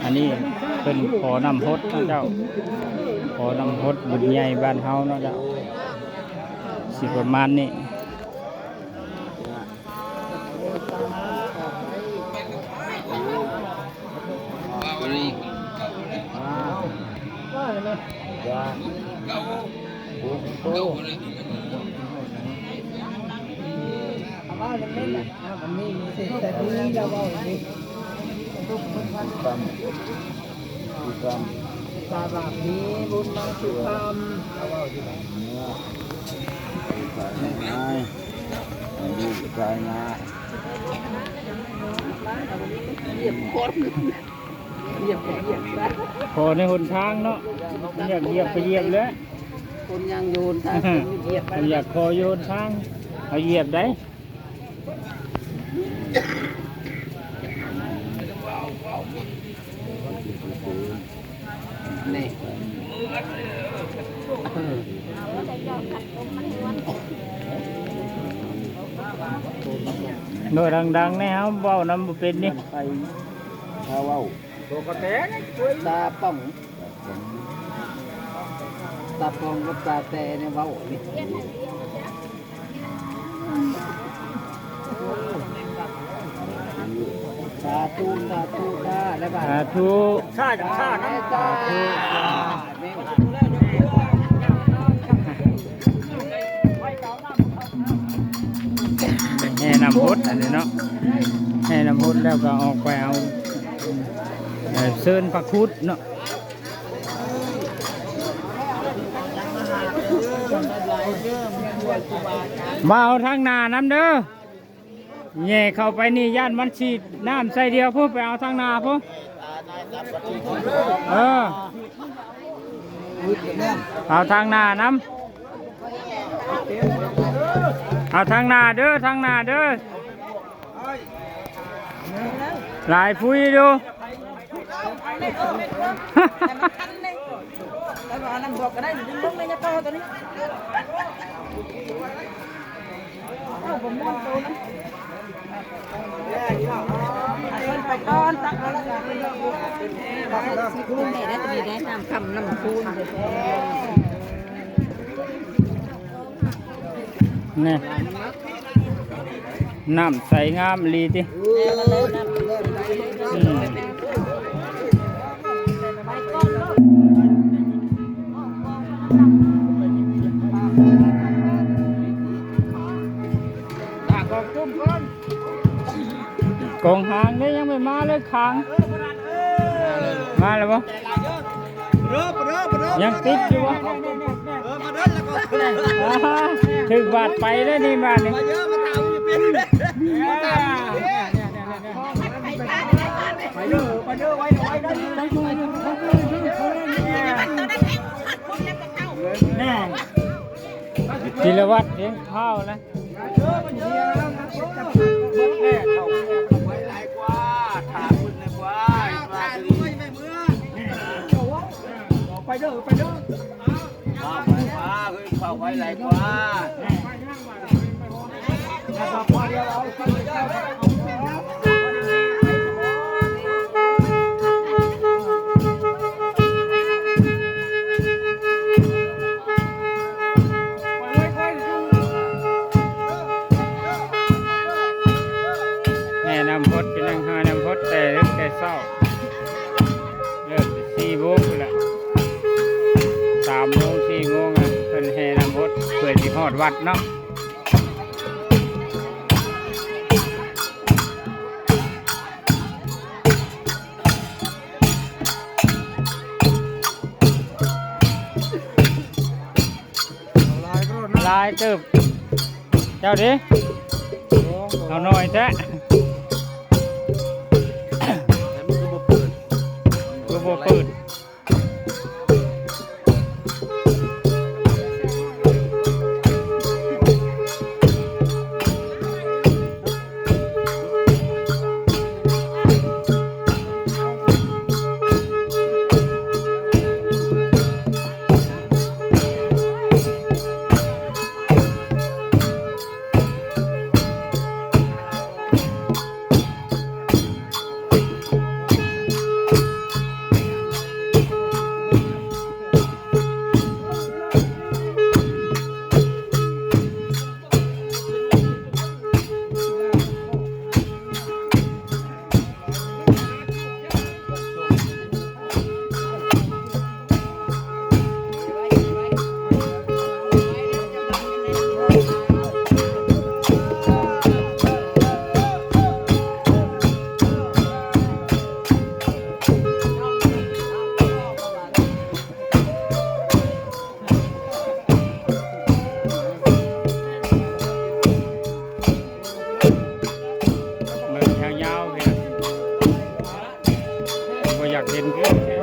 อันนี้เป็นขอนำพดเจ้าขอนำพดบุญใหญ่บ้านเฮาเนาะเจ้าสิประมาณนี้ตาบาปนี้บุญมาสุขามดูใจนะเหยียบคนเหยียบพอในหนทางเนาะอยากเหยียบไปเหยียบเลย คนยังโยนทางเหยียบไป อยากพอโยนทางเอาเหยียบได้นี่โดยดังๆนี่ครับเว้าน้ำบ่เป็นนี่ ไปถ้าว่า ตัวกระแตตาป่องตาป่องกับตาแต่เนี่ยเว้านี่สาธุสาธุสาแล้วบ้าง สาธุ ชาจังชานะสาธุแห่น้ำพุดอันนี้เนาะแห่น้ำพุดแล้วก็ออกไปเอาเซินปลาคุดเนาะมาเอาทางหน้าน้ำเด้อแย่เข้าไปนี่ย่านมันฉีดน้ำใส่เดียวพวกไปเอาทางหน้าพวกเอาทางหน้าน้ำเอาทางหน้าเด้อทางหน้าเด้อหลายพุยดูแล้วก็นั่งบอกก็ได้ดึงลงในยาต่อตัวนี้เอาผมม้วนตัวนั้นไปก่อนตักเอาละกันคูณนี่ได้จะมีได้น้ำคำน้ำคูณนี่น้ำใสงามลีติกองหางนี่ยังไม่มาเลยคางมาแล้วบ่ยังติดอยู่วะถึงบาดไปแล้วนี่บาดนี่แน่จิรวัตรเลี้ยงข้าวนะไปเด้อไปเด้อไปว่าคือเฝ้าไว้หลายกว่าแม่น้ำพดเป็นนั่งหาน้ำพดแต่เลิกแต่เศร้าเลิก4 โมงละ3 โมง 4 โมงอ่ะเป็นแห่น้ำพดเพื่อที่ฮอดวัดเนาะลายเติบเจ้าดิเอาหน่อยแท้ก็บ่เปิด อยากเห็นคือ